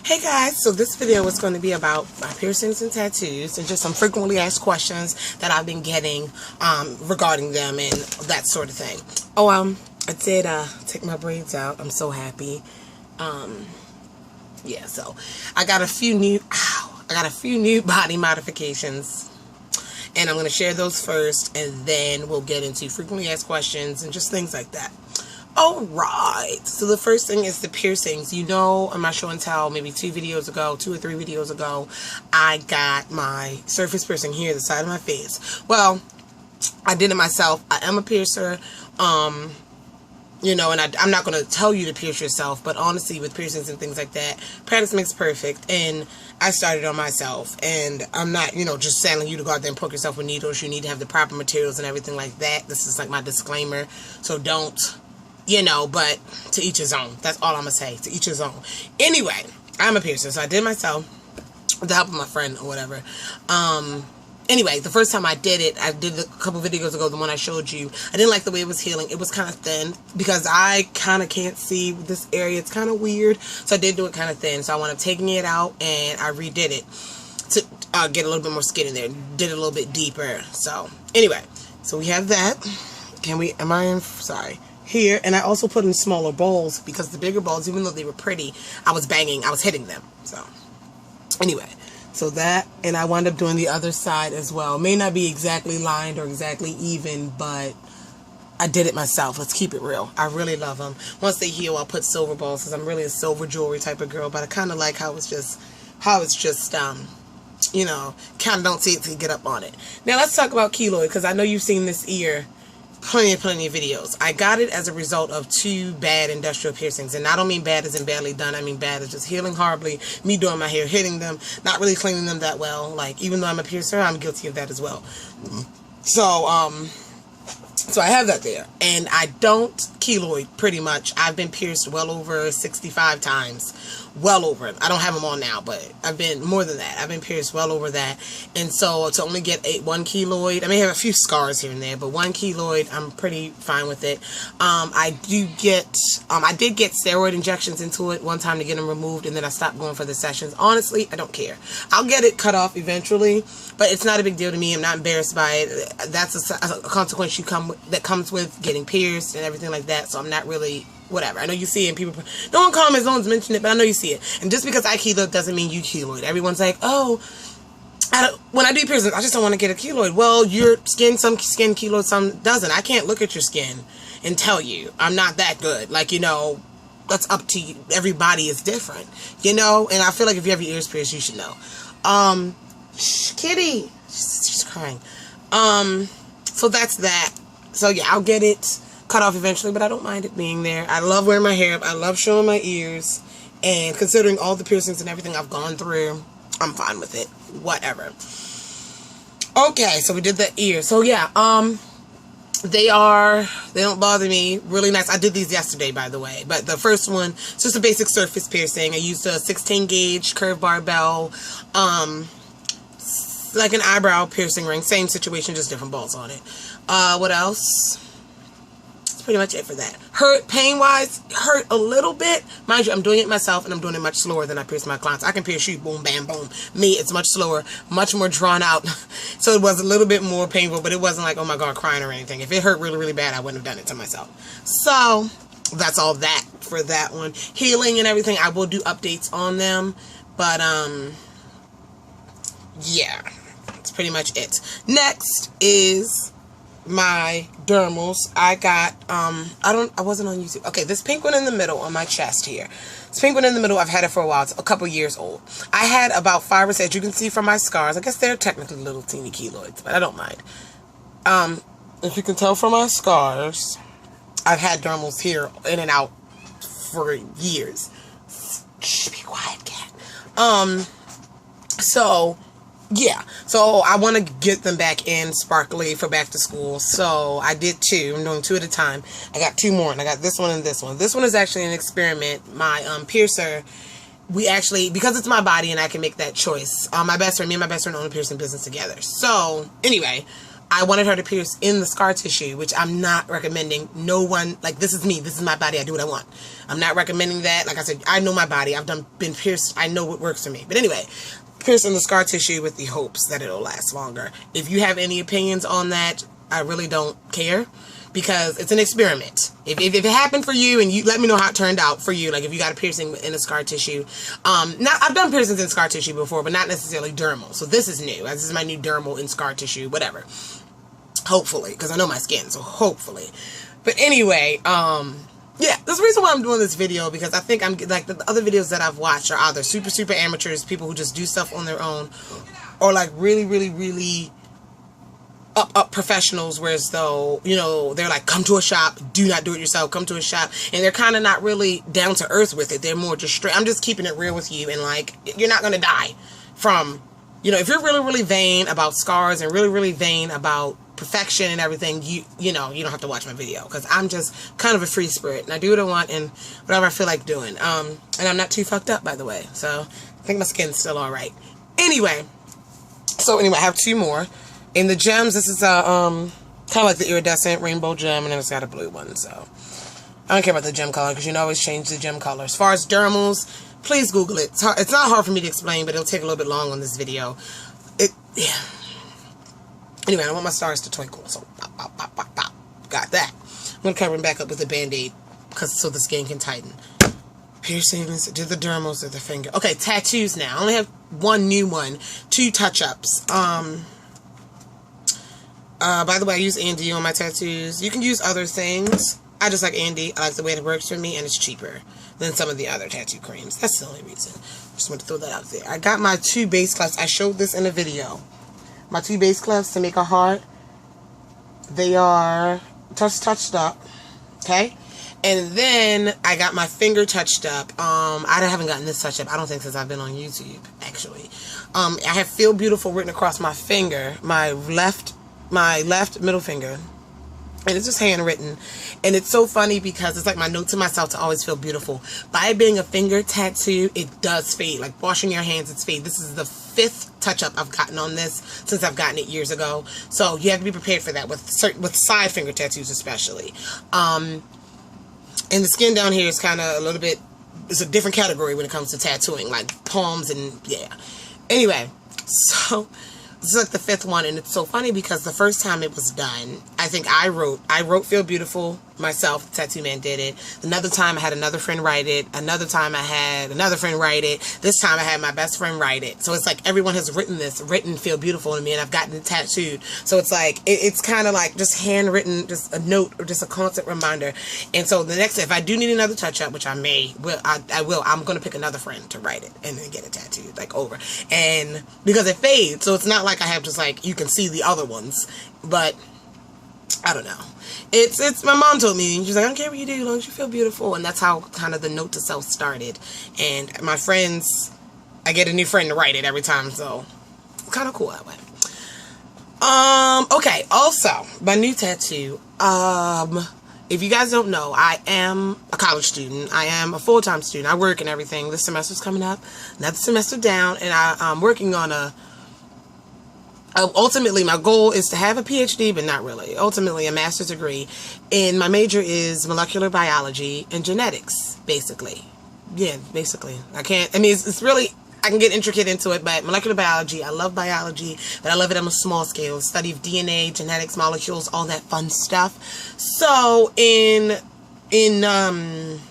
Hey guys, so this video is going to be about my piercings and tattoos and just some frequently asked questions that I've been getting regarding them and that sort of thing. I did take my braids out. I'm so happy. Yeah, so I got a few new body modifications, and I'm going to share those first, and then we'll get into frequently asked questions and just things like that. Alright, so the first thing is the piercings. You know, on my show and tell, maybe 2 or 3 videos ago, I got my surface piercing here, the side of my face. Well, I did it myself. I am a piercer, you know, and I'm not going to tell you to pierce yourself, but honestly, with piercings and things like that, practice makes perfect, and I started on myself, and I'm not, you know, just telling you to go out there and poke yourself with needles. You need to have the proper materials and everything like that. This is like my disclaimer, so don't... You know, but to each his own. That's all I'm going to say. To each his own. Anyway, I'm a piercer, so I did it myself with the help of my friend or whatever. Anyway, the first time I did it, I did a couple videos ago, the one I showed you. I didn't like the way it was healing. It was kind of thin because I kind of can't see this area. It's kind of weird. So I did do it kind of thin. So I wound up taking it out and I redid it to get a little bit more skin in there. Did it a little bit deeper. So anyway, so we have that. Sorry. Here, and I also put in smaller balls because the bigger balls, even though they were pretty, I was hitting them. So anyway, so that, and I wound up doing the other side as well. May not be exactly lined or exactly even, but I did it myself. Let's keep it real. I really love them. Once they heal, I'll put silver balls because I'm really a silver jewelry type of girl, but I kind of like how it's just you know, kind of don't see it till you get up on it. Now let's talk about keloid, because I know you've seen this ear plenty of videos. I got it as a result of 2 bad industrial piercings, and I don't mean bad as in badly done. I mean bad as just healing horribly, me doing my hair, hitting them, not really cleaning them that well. Like, even though I'm a piercer, I'm guilty of that as well. So I have that there, and I don't keloid pretty much. I've been pierced well over 65 times. Well over it. I don't have them on now, but I've been more than that. I've been pierced well over that. And so to only get 1 keloid, I may have a few scars here and there, but 1 keloid, I'm pretty fine with it. I did get steroid injections into it one time to get them removed, and then I stopped going for the sessions. Honestly, I don't care. I'll get it cut off eventually, but it's not a big deal to me. I'm not embarrassed by it. That's a consequence that comes with getting pierced and everything like that, so I'm not really... Whatever. I know you see it, and people, no one comments, no one's mentioned it, but I know you see it. And just because I keloid doesn't mean you keloid. Everyone's like, oh, when I do piercings, I just don't want to get a keloid. Well, your skin, some skin keloid, some doesn't. I can't look at your skin and tell you. I'm not that good. Like, you know, that's up to you. Everybody is different, you know? And I feel like if you have your ears pierced, you should know. Kitty. She's crying. So that's that. So yeah, I'll get it cut off eventually, but I don't mind it being there. I love wearing my hair up. I love showing my ears, and considering all the piercings and everything I've gone through, I'm fine with it. Whatever. Okay, so we did the ear. So yeah, they don't bother me. Really nice. I did these yesterday, by the way, but the first one, it's just a basic surface piercing. I used a 16 gauge curved barbell, like an eyebrow piercing ring. Same situation, just different balls on it. What else? Pretty much it for that. Pain-wise, hurt a little bit. Mind you, I'm doing it myself, and I'm doing it much slower than I pierce my clients. I can pierce you, boom, bam, boom. Me, it's much slower, much more drawn out. So it was a little bit more painful, but it wasn't like, oh my God, crying or anything. If it hurt really, really bad, I wouldn't have done it to myself. So that's all that for that one. Healing and everything, I will do updates on them, but yeah, that's pretty much it. Next is my dermals. I got I wasn't on YouTube. Okay, this pink one in the middle on my chest here. This pink one in the middle, I've had it for a while. It's a couple years old. I had about 5 or 6, you can see from my scars. I guess they're technically little teeny keloids, but I don't mind. If you can tell from my scars, I've had dermals here in and out for years. Shh, be quiet, cat. So yeah, so I want to get them back in sparkly for back to school. So I did 2. I'm doing 2 at a time. I got 2 more, and I got this one and this one. This one is actually an experiment. My piercer, we actually, because it's my body and I can make that choice. Me and my best friend own a piercing business together. So anyway, I wanted her to pierce in the scar tissue, which I'm not recommending. No one, like, this is me. This is my body. I do what I want. I'm not recommending that. Like I said, I know my body. I've been pierced. I know what works for me. But anyway, piercing the scar tissue with the hopes that it'll last longer. If you have any opinions on that, I really don't care, because it's an experiment. If it happened for you, and you let me know how it turned out for you, like if you got a piercing in a scar tissue. I've done piercings in scar tissue before, but not necessarily dermal. So this is new. This is my new dermal in scar tissue, whatever. Hopefully, because I know my skin, so hopefully. But anyway, yeah, there's a reason why I'm doing this video, because I think I'm like the other videos that I've watched are either super amateurs, people who just do stuff on their own, or like really up professionals, whereas though, you know, they're like, come to a shop, do not do it yourself, come to a shop, and they're kind of not really down to earth with it. They're more just straight, I'm just keeping it real with you, and like, you're not going to die from, you know, if you're really vain about scars and really vain about perfection and everything, you know, you don't have to watch my video, because I'm just kind of a free spirit, and I do what I want and whatever I feel like doing. And I'm not too fucked up, by the way, so I think my skin's still alright. Anyway, I have two more. In the gems, this is a, kind of like the iridescent rainbow gem, and then it's got a blue one, so I don't care about the gem color, because you can always change the gem color. As far as dermals, please Google it. It's not hard for me to explain, but it'll take a little bit long on this video. Yeah. Anyway, I want my stars to twinkle, so pop. Got that. I'm going to cover them back up with a Band-Aid, so the skin can tighten. Piercings, do the dermals, do the finger. Okay, tattoos now. I only have one new one, 2 touch-ups. By the way, I use Andy on my tattoos. You can use other things. I just like Andy. I like the way it works for me, and it's cheaper than some of the other tattoo creams. That's the only reason. Just want to throw that out there. I got my 2 base clefts. I showed this in a video. My 2 base clefts to make a heart. They are touched up. Okay? And then I got my finger touched up. I haven't gotten this touched up, I don't think, since I've been on YouTube, actually. I have Feel Beautiful written across my finger, my left middle finger, and it's just handwritten. And it's so funny, because it's like my note to myself to always feel beautiful. By being a finger tattoo, it does fade. Like washing your hands, it's fade. This is the 5th touch-up I've gotten on this since I've gotten it years ago. So you have to be prepared for that with side finger tattoos especially. And the skin down here is kind of a little bit, it's a different category when it comes to tattooing, like palms and yeah. Anyway, so this is like the 5th one, and it's so funny because the first time it was done, I think I wrote Feel Beautiful myself. The tattoo man did it. Another time I had another friend write it. Another time I had another friend write it. This time I had my best friend write it. So it's like everyone has written Feel Beautiful to me, and I've gotten it tattooed. So it's like, it's kind of like just handwritten, just a note or just a constant reminder. And so the next, if I do need another touch up, which I will, I'm going to pick another friend to write it and then get it tattooed, like over. And because it fades, so it's not like I have just like, you can see the other ones, but I don't know. It's my mom told me, she's like, I don't care what you do, as long as you feel beautiful. And that's how kind of the note to self started. And my friends, I get a new friend to write it every time, so it's kind of cool that way. Okay, also, my new tattoo, if you guys don't know, I am a college student. I am a full-time student. I work and everything. This semester's coming up, another semester down, and I'm working on ultimately, my goal is to have a PhD, but not really. Ultimately, a master's degree. And my major is molecular biology and genetics, basically. Yeah, basically. It's really, I can get intricate into it, but molecular biology, I love biology, but I love it on a small scale. Study of DNA, genetics, molecules, all that fun stuff. So,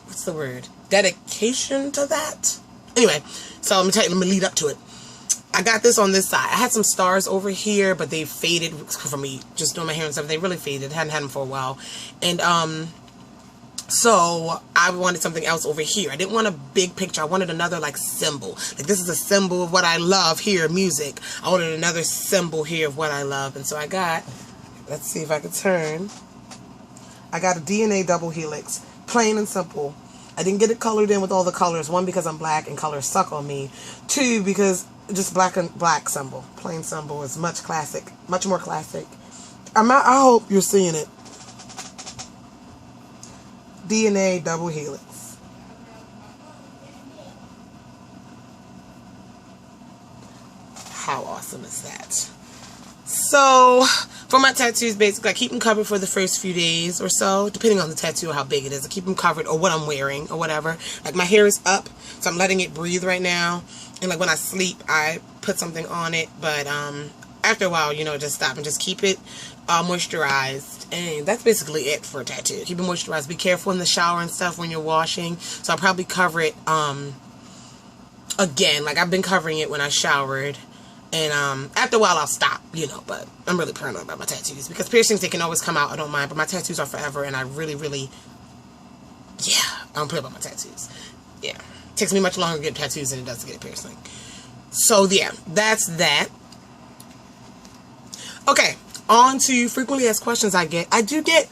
what's the word? Dedication to that? Anyway, so let me lead up to it. I got this on this side. I had some stars over here, but they faded from me just doing my hair and stuff. They really faded. Hadn't had them for a while. And so I wanted something else over here. I didn't want a big picture. I wanted another like symbol. Like this is a symbol of what I love here, music. I wanted another symbol here of what I love. And so I got, let's see if I can turn. I got a DNA double helix, plain and simple. I didn't get it colored in with all the colors. 1, because I'm black and colors suck on me. 2, because just black symbol, plain symbol is much more classic. I hope you're seeing it. DNA double helix. How awesome is that? So for my tattoos, basically I keep them covered for the first few days or so, depending on the tattoo or how big it is. I keep them covered, or what I'm wearing or whatever. Like my hair is up, so I'm letting it breathe right now. And like when I sleep, I put something on it, but after a while, you know, just stop and just keep it moisturized. And that's basically it for a tattoo. Keep it moisturized. Be careful in the shower and stuff when you're washing. So I'll probably cover it again. Like I've been covering it when I showered. And after a while I'll stop, you know, but I'm really paranoid about my tattoos, because piercings, they can always come out, I don't mind, but my tattoos are forever, and I really, yeah, I don't play about my tattoos. Yeah, it takes me much longer to get tattoos than it does to get a piercing. So yeah, that's that. Okay, on to frequently asked questions I get. I do get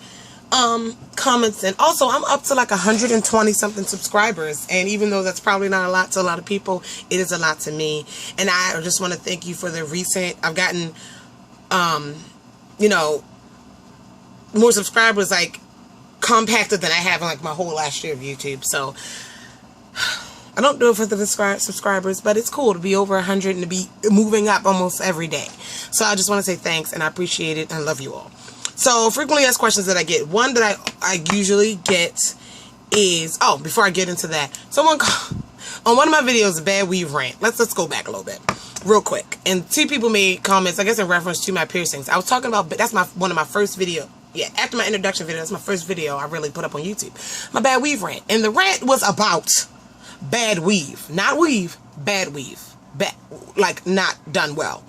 comments, and also I'm up to like 120 something subscribers, and even though that's probably not a lot to a lot of people, it is a lot to me. And I just want to thank you for the recent, I've gotten you know, more subscribers like compacted than I have in like my whole last year of YouTube. So I don't do it for the subscribers, but it's cool to be over 100 and to be moving up almost every day. So I just want to say thanks, and I appreciate it, and I love you all. So frequently asked questions that I get. One that I usually get is, oh, before I get into that, someone on one of my videos, a bad weave rant. Let's go back a little bit real quick. And two people made comments, I guess in reference to my piercings. I was talking about, that's one of my first video. Yeah, after my introduction video, that's my first video I really put up on YouTube. My bad weave rant. And the rant was about bad weave. Not weave, bad weave. Like not done well.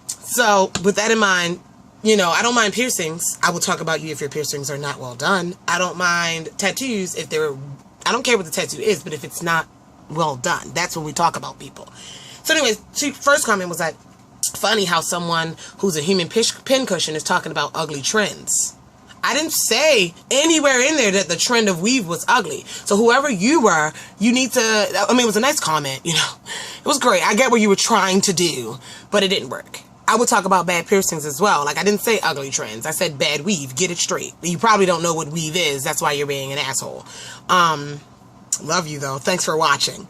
So with that in mind, you know, I don't mind piercings. I will talk about you if your piercings are not well done. I don't mind tattoos if they're, I don't care what the tattoo is, but if it's not well done, that's when we talk about people. So anyways, first comment was like, funny how someone who's a human pincushion is talking about ugly trends. I didn't say anywhere in there that the trend of weave was ugly. So whoever you were, you need to, I mean, it was a nice comment, you know. It was great. I get what you were trying to do, but it didn't work. I would talk about bad piercings as well. Like, I didn't say ugly trends. I said bad weave. Get it straight. You probably don't know what weave is. That's why you're being an asshole. Love you, though. Thanks for watching.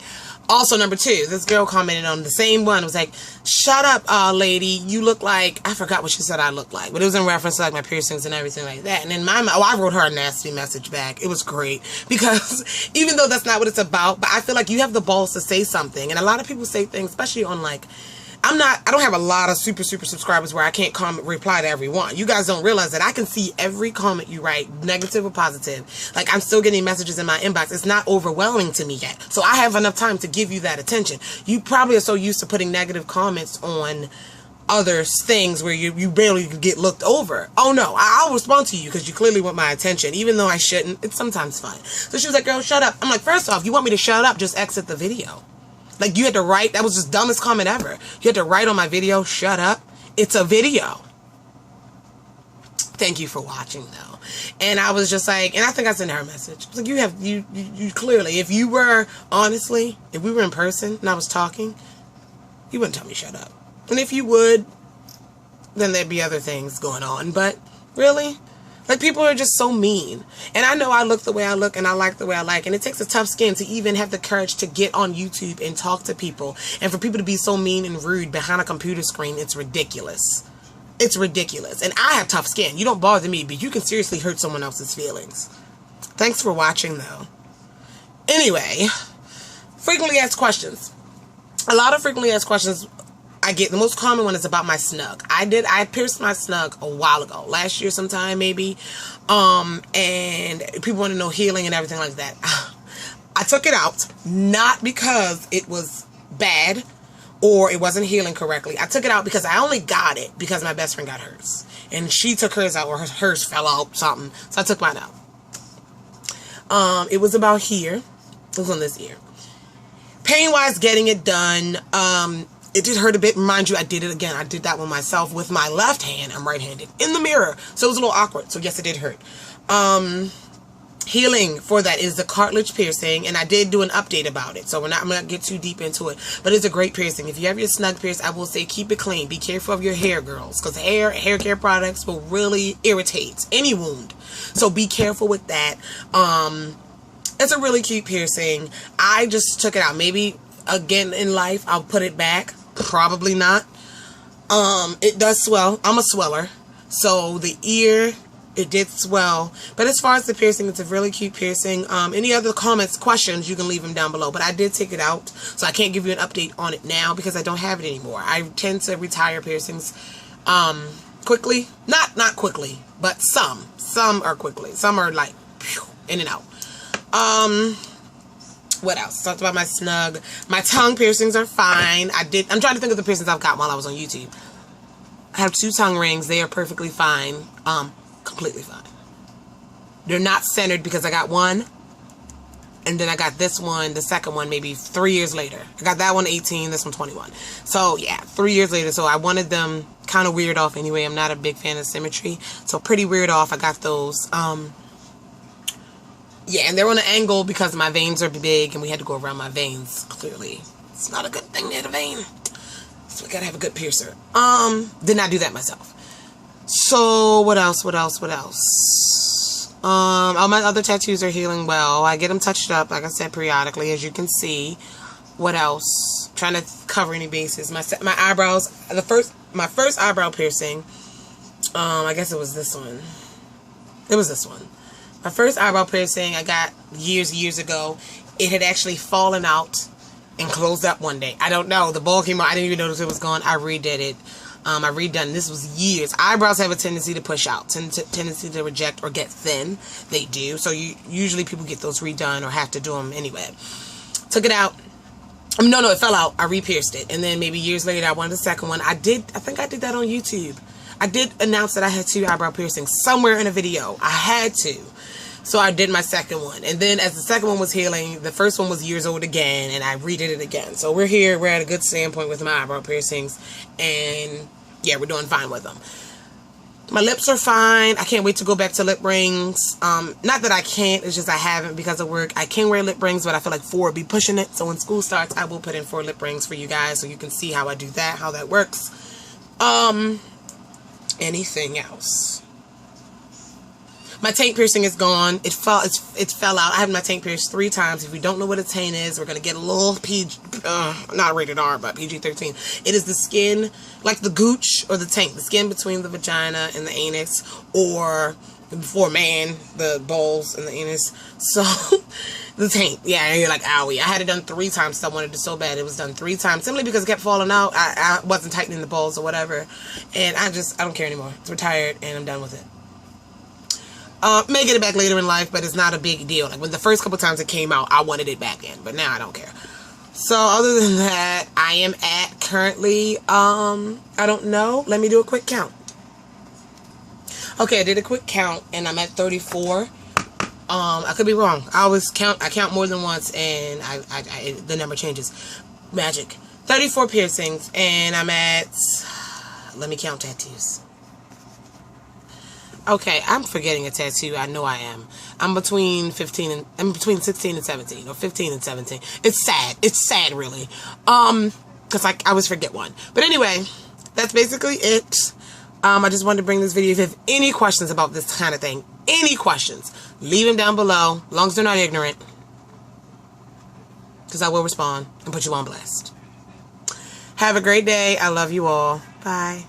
Also, number two, this girl commented on the same one. It was like, shut up, lady. You look like, I forgot what she said I looked like. But it was in reference to, like, my piercings and everything like that. And in my mind, I wrote her a nasty message back. It was great. Because even though that's not what it's about, but I feel like you have the balls to say something. And a lot of people say things, especially on, like, I don't have a lot of super subscribers where I can't reply to everyone. You guys don't realize that I can see every comment you write, negative or positive. Like, I'm still getting messages in my inbox. It's not overwhelming to me yet. So I have enough time to give you that attention. You probably are so used to putting negative comments on other things where you barely get looked over. Oh no, I'll respond to you because you clearly want my attention, even though I shouldn't. It's sometimes fun. So she was like, girl, shut up. I'm like, first off, you want me to shut up, just exit the video. Like, you had to write, that was just dumbest comment ever. You had to write on my video, shut up. It's a video. Thank you for watching, though. And I was just like, and I think I sent her a message. I was like, you clearly, if you were, honestly, if we were in person and I was talking, you wouldn't tell me shut up. And if you would, then there'd be other things going on. But really, like, people are just so mean. And I know I look the way I look and I like the way I like. And it takes a tough skin to even have the courage to get on YouTube and talk to people. And for people to be so mean and rude behind a computer screen, it's ridiculous. It's ridiculous. And I have tough skin. You don't bother me, but you can seriously hurt someone else's feelings. Thanks for watching, though. Anyway, frequently asked questions. A lot of frequently asked questions I get, the most common one is about my snug. I pierced my snug a while ago, last year sometime maybe, and people want to know healing and everything like that. I took it out, not because it was bad or it wasn't healing correctly. I took it out because I only got it because my best friend got hers, and she took hers out, or hers fell out, something, so I took mine out. It was about here. It was on this ear. Pain-wise, getting it done, it did hurt a bit. Mind you, I did it again. I did that one myself with my left hand. I'm right-handed. In the mirror. So it was a little awkward. So yes, it did hurt. Healing for that is the cartilage piercing. And I did do an update about it. So I'm not going to get too deep into it. But it's a great piercing. If you have your snug pierced, I will say keep it clean. Be careful of your hair, girls. Because hair care products will really irritate any wound. So be careful with that. It's a really cute piercing. I just took it out. Maybe again in life, I'll put it back. Probably not. It does swell. I'm a sweller. So the ear, it did swell. But as far as the piercing, it's a really cute piercing. Any other comments, questions, you can leave them down below. But I did take it out, so I can't give you an update on it now because I don't have it anymore. I tend to retire piercings quickly. Not quickly, but some. Some are quickly. Some are like in and out. What else? Talked about my snug. My tongue piercings are fine. I'm trying to think of the piercings I've got while I was on YouTube. I have 2 tongue rings. They are perfectly fine. Completely fine. They're not centered because I got one. And then I got this one, the second one, maybe 3 years later. I got that one 18, this one 21. So, yeah, 3 years later. So, I wanted them kind of weird off anyway. I'm not a big fan of symmetry. So, pretty weird off. I got those. Yeah, and they're on an angle because my veins are big and we had to go around my veins, clearly. It's not a good thing to hit a vein. So, we gotta have a good piercer. Did not do that myself. So, what else? All my other tattoos are healing well. I get them touched up, like I said, periodically, as you can see. What else? Trying to cover any bases. My eyebrows. My first eyebrow piercing. I guess it was this one. It was this one. My first eyebrow piercing I got years ago. It had actually fallen out and closed up one day. I don't know. The ball came out. I didn't even notice it was gone. I redid it. I redone. This was years. Eyebrows have a tendency to push out, tendency to reject or get thin. They do. So usually people get those redone or have to do them anyway. Took it out. No, it fell out. I re-pierced it. And then maybe years later, I wanted a second one. I think I did that on YouTube. I did announce that I had 2 eyebrow piercings somewhere in a video. I had to. So I did my second one. And then as the second one was healing, the first one was years old again, and I redid it again. So we're here. We're at a good standpoint with my eyebrow piercings. And yeah, we're doing fine with them. My lips are fine. I can't wait to go back to lip rings. Not that I can't. It's just I haven't because of work. I can wear lip rings, but I feel like 4 would be pushing it. So when school starts, I will put in 4 lip rings for you guys so you can see how I do that, how that works. Anything else? My taint piercing is gone. It fell out. I had my taint pierced 3 times. If you don't know what a taint is, we're going to get a little not rated R, but PG-13. It is the skin, like the gooch or the taint, the skin between the vagina and the anus, or before man, the balls and the anus. So, the taint. Yeah, you're like, owie. I had it done 3 times, so I wanted it so bad. It was done 3 times, simply because it kept falling out. I wasn't tightening the balls or whatever. And I don't care anymore. It's retired, and I'm done with it. May get it back later in life, but it's not a big deal. Like, when the first couple times it came out, I wanted it back in, but now I don't care. So, other than that, I am at currently, I don't know. Let me do a quick count. Okay, I did a quick count, and I'm at 34. I could be wrong. I count more than once, and the number changes. Magic. 34 piercings, and I'm at, let me count tattoos. Okay, I'm forgetting a tattoo. I know I am. I'm between 16 and 17, or 15 and 17. It's sad. It's sad, really. Because I always forget one. But anyway, that's basically it. I just wanted to bring this video. If you have any questions about this kind of thing, any questions, leave them down below, as long as they're not ignorant. Because I will respond and put you on blast. Have a great day. I love you all. Bye.